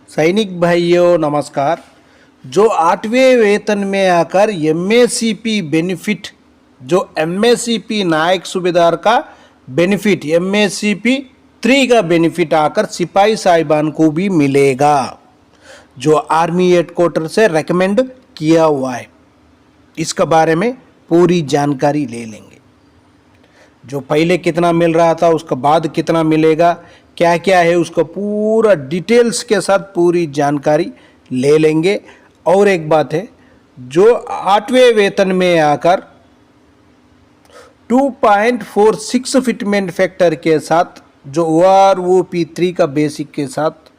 सैनिक भाइयों नमस्कार। जो 8वें वेतन में आकर एमएससीपी बेनिफिट, जो एमएससीपी नायक सूबेदार का बेनिफिट, एमएससीपी 3 का बेनिफिट आकर सिपाही साहिबान को भी मिलेगा, जो आर्मी हेडक्वार्टर से रेकमेंड किया हुआ है। इसके बारे में पूरी जानकारी ले लेंगे। जो पहले कितना मिल रहा था, उसके बाद कितना मिलेगा, क्या क्या है, उसका पूरा डिटेल्स के साथ पूरी जानकारी ले लेंगे। और एक बात है, जो 8वें वेतन में आकर 2.46 फिटमेंट फैक्टर के साथ, जो OROP3 का बेसिक के साथ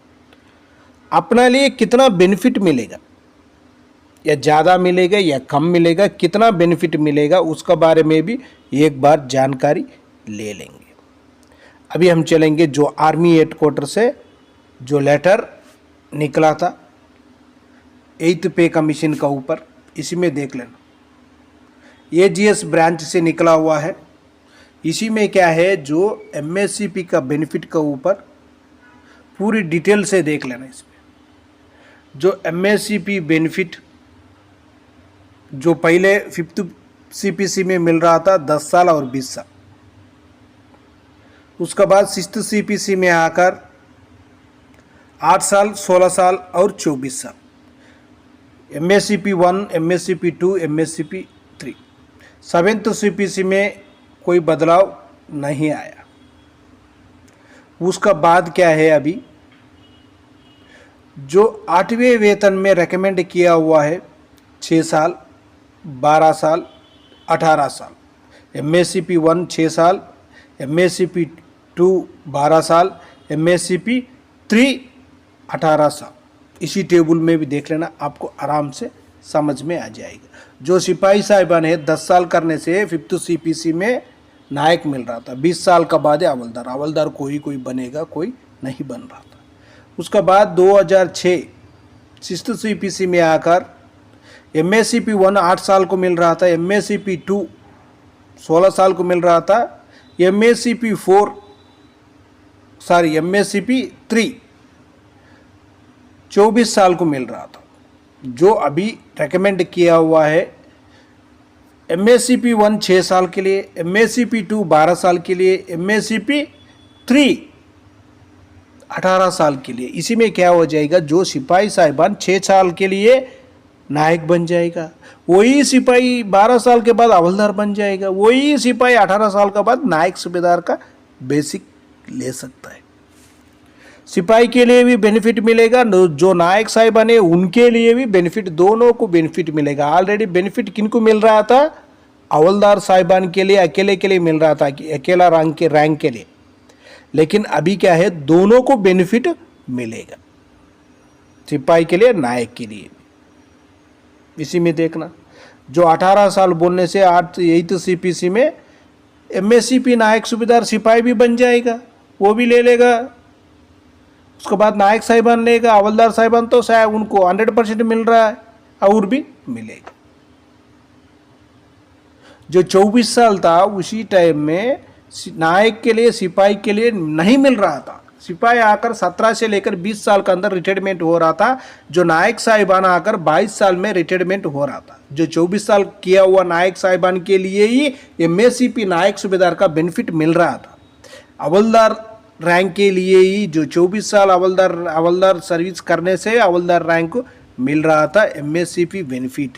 अपने लिए कितना बेनिफिट मिलेगा, या ज़्यादा मिलेगा या कम मिलेगा, कितना बेनिफिट मिलेगा, उसका बारे में भी एक बार जानकारी ले लेंगे। अभी हम चलेंगे जो आर्मी हेडक्वार्टर से जो लेटर निकला था 8th पे कमीशन का ऊपर, इसी में देख लेना। AGS ब्रांच से निकला हुआ है। इसी में क्या है, जो MSCP का बेनिफिट का ऊपर पूरी डिटेल से देख लेना। इसमें जो MSCP बेनिफिट जो पहले 5th CPC में मिल रहा था 10 साल और 20 साल, उसके बाद 6th CPC में आकर 8 साल, 16 साल और 24 साल, MSCP 1, MSCP 2, MSCP 3। 7th CPC में कोई बदलाव नहीं आया। उसका बाद क्या है, अभी जो 8वें वेतन में रेकमेंड किया हुआ है 6 साल, 12 साल, 18 साल। MSCP 1 6 साल, MSCP 2 12 साल, MSCP 3 18 साल। इसी टेबल में भी देख लेना, आपको आराम से समझ में आ जाएगा। जो सिपाही साहिबान है 10 साल करने से 5th CPC में नायक मिल रहा था, 20 साल का बाद हवलदार। हवलदार कोई बनेगा, कोई नहीं बन रहा था। उसका बाद 2006 6th CPC में आकर MSCP 1 8 साल को मिल रहा था, MSCP 2 16 साल को मिल रहा था, MSCP 3 24 साल को मिल रहा था। जो अभी रेकमेंड किया हुआ है MSCP 1 6 साल के लिए, MSCP 2 12 साल के लिए, MSCP 3 18 साल के लिए। इसी में क्या हो जाएगा, जो सिपाही साहिबान 6 साल के लिए नायक बन जाएगा, वही सिपाही 12 साल के बाद हवलदार बन जाएगा, वही सिपाही 18 साल के बाद नायक सूबेदार का बेसिक ले सकता है। सिपाही के लिए भी बेनिफिट मिलेगा, जो नायक साहिबान है उनके लिए भी बेनिफिट, दोनों को बेनिफिट मिलेगा। ऑलरेडी बेनिफिट किनको मिल रहा था, हवलदार साहिबान के लिए अकेले के लिए मिल रहा था, कि अकेला रैंक के लिए। लेकिन अभी क्या है, दोनों को बेनिफिट मिलेगा, सिपाही के लिए, नायक के लिए। इसी में देखना, जो 18 साल बोलने से 8th CPC में MSCP नायक सूबेदार सिपाही भी बन जाएगा, वो भी ले लेगा। उसके बाद नायक साहिबान लेगा, हवलदार साहिबान तो शायद उनको 100% मिल रहा है, और भी मिलेगा। जो 24 साल था उसी टाइम में नायक के लिए, सिपाही के लिए नहीं मिल रहा था। सिपाही आकर 17 से लेकर 20 साल के अंदर रिटायरमेंट हो रहा था, जो नायक साहिबान आकर 22 साल में रिटायरमेंट हो रहा था। जो 24 साल किया हुआ नायक साहिबान के लिए ही MSCP नायक सूबेदार का बेनिफिट मिल रहा था। हवलदार रैंक के लिए ही जो 24 साल हवलदार सर्विस करने से हवलदार रैंक को मिल रहा था MSCP बेनिफिट।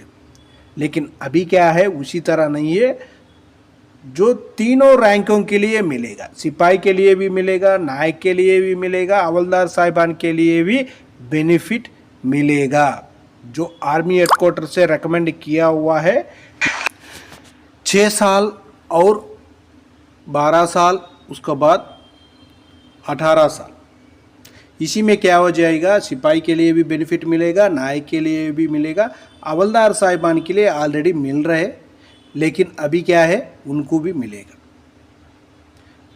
लेकिन अभी क्या है, उसी तरह नहीं है, जो तीनों रैंकों के लिए मिलेगा, सिपाही के लिए भी मिलेगा, नायक के लिए भी मिलेगा, हवलदार साहिबान के लिए भी बेनिफिट मिलेगा। जो आर्मी हेडक्वार्टर से रेकमेंड किया हुआ है 6 साल और 12 साल, उसके बाद 18 साल। इसी में क्या हो जाएगा, सिपाही के लिए भी बेनिफिट मिलेगा, नायक के लिए भी मिलेगा, हवलदार साहिबान के लिए ऑलरेडी मिल रहे, लेकिन अभी क्या है, उनको भी मिलेगा।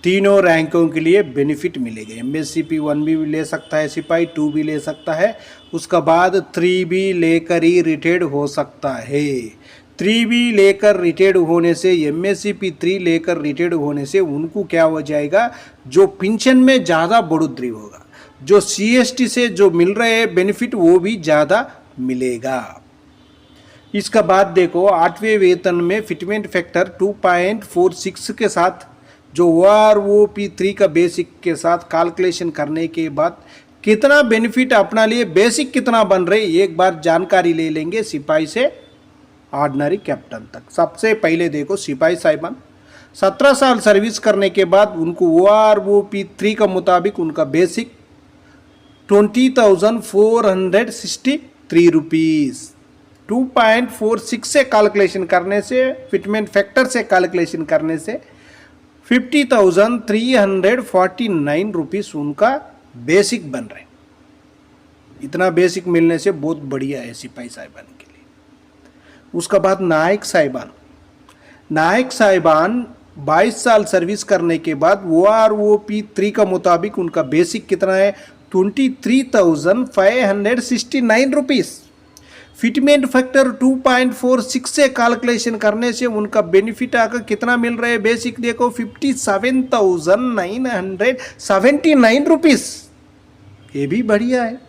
तीनों रैंकों के लिए बेनिफिट मिलेगा। MSCP 1 भी ले सकता है सिपाही, 2 भी ले सकता है, उसका बाद 3 भी लेकर ही रिटायर्ड हो सकता है। 3 भी लेकर रिटायर्ड होने से, MSCP 3 लेकर रिटायर्ड होने से उनको क्या हो जाएगा, जो पेंशन में ज़्यादा बढ़ोतरी होगा। जो CST से जो मिल रहे हैं बेनिफिट वो भी ज़्यादा मिलेगा। इसका बाद देखो 8वें वेतन में फिटमेंट फैक्टर 2.46 के साथ जो OROP3 का बेसिक के साथ कैलकुलेशन करने के बाद कितना बेनिफिट अपना लिए बेसिक कितना बन रहे एक बार जानकारी ले लेंगे सिपाही से ऑर्डिनरी कैप्टन तक। सबसे पहले देखो सिपाही साहिबान 17 साल सर्विस करने के बाद उनको OROP3 का मुताबिक उनका बेसिक 20,463 रुपीज़ 2.46 से कैलकुलेशन करने से फिटमेंट फैक्टर से कैलकुलेशन करने से 50,349 रुपीज़ उनका बेसिक बन रहे। इतना बेसिक मिलने से बहुत बढ़िया है सिपाही साहिबान के लिए। उसका बाद नायक साहिबान 22 साल सर्विस करने के बाद OROP3 का मुताबिक उनका बेसिक कितना है 23,569 रुपीज़। फिटमेंट फैक्टर 2.46 से कैलकुलेशन करने से उनका बेनिफिट आकर कितना मिल रहा है बेसिक देखो 57,979 रुपीज़। ये भी बढ़िया है।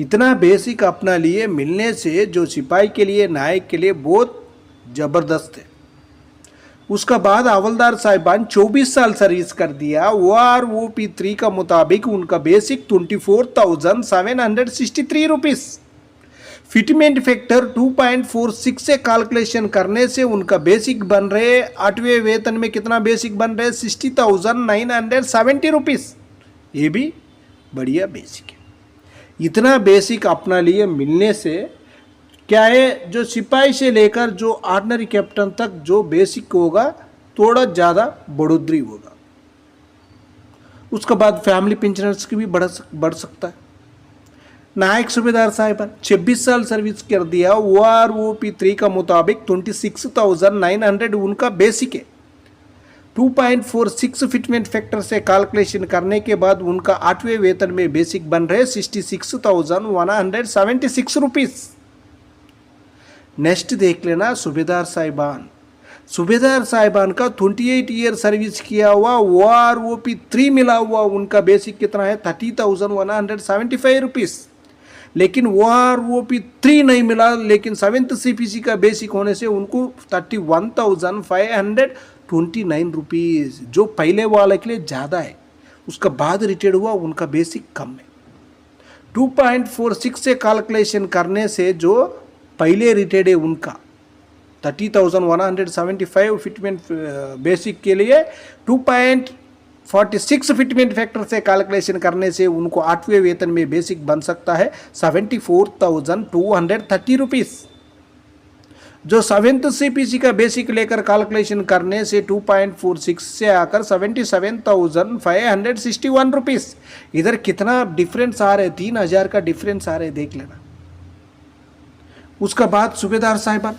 इतना बेसिक अपना लिए मिलने से जो सिपाही के लिए नायक के लिए बहुत ज़बरदस्त है। उसका बाद हवलदार साहिबान 24 साल सर्विस कर दिया OROP3 का मुताबिक उनका बेसिक 24,763 रुपीज़। फिटमेंट फैक्टर 2.46 से कैलकुलेशन करने से उनका बेसिक बन रहे 8वें वेतन में कितना बेसिक बन रहे 60,970 रुपीज़। ये भी बढ़िया बेसिक है। इतना बेसिक अपना लिए मिलने से क्या है जो सिपाही से लेकर जो ऑर्डिनरी कैप्टन तक जो बेसिक होगा थोड़ा ज़्यादा बढ़ोतरी होगा। उसके बाद फैमिली पेंशनर्स की भी बढ़ सकता है। नायक सूबेदार साहिबान 26 साल सर्विस कर दिया OROP3 का मुताबिक 26,900 उनका बेसिक है। 2.46 फिटमेंट फैक्टर से कैलकुलेशन करने के बाद उनका 8वें वेतन में बेसिक बन रहे 66,176 रुपीज़। नेक्स्ट देख लेना सूबेदार साहिबान का 28 ईयर सर्विस किया हुआ OROP3 मिला हुआ उनका बेसिक कितना है 30,175 रुपीज़। लेकिन OROP3 नहीं मिला लेकिन 7th CPC का बेसिक होने से उनको 31,529 रुपीज़ जो पहले वाले के लिए ज़्यादा है। उसका बाद रिटायर्ड हुआ उनका बेसिक कम है। 2.46 से कैलकुलेशन करने से जो पहले रिटायर्ड है उनका 30,175 फिटमेंट बेसिक के लिए 2.46 फिटमेंट फैक्टर से कैलकुलेशन करने से उनको 8वें वेतन में बेसिक बन सकता है 74,230 रुपीज़। जो 7th CPC का बेसिक लेकर कैलकुलेशन करने से 2.46 से आकर 77,561 रुपीज़। इधर कितना डिफरेंस आ रहा है 3,000 का डिफरेंस आ रहा है देख लेना। उसका बाद सूबेदार साहिबान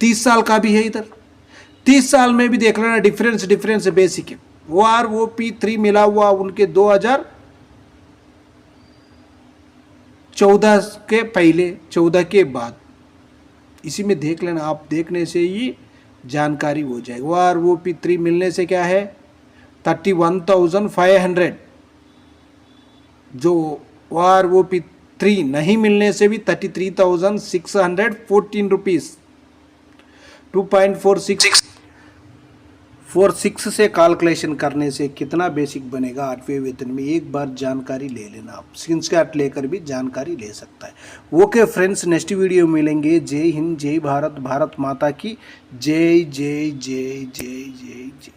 30 साल का भी है। इधर 30 साल में भी देख लेना डिफरेंस बेसिक है। OROP3 मिला हुआ उनके 2014 के पहले 14 के बाद इसी में देख लेना। आप देखने से ही जानकारी हो जाएगी। OROP3 मिलने से क्या है 31,500। जो OROP3 नहीं मिलने से भी 33,614 रुपीज़। 2.46 से कैलकुलेशन करने से कितना बेसिक बनेगा 8वें वेतन में एक बार जानकारी ले लेना। आप स्क्रीनशॉट लेकर भी जानकारी ले सकता है। ओके फ्रेंड्स, नेक्स्ट वीडियो मिलेंगे। जय हिंद, जय भारत, भारत माता की जय जय जय जय जय जय।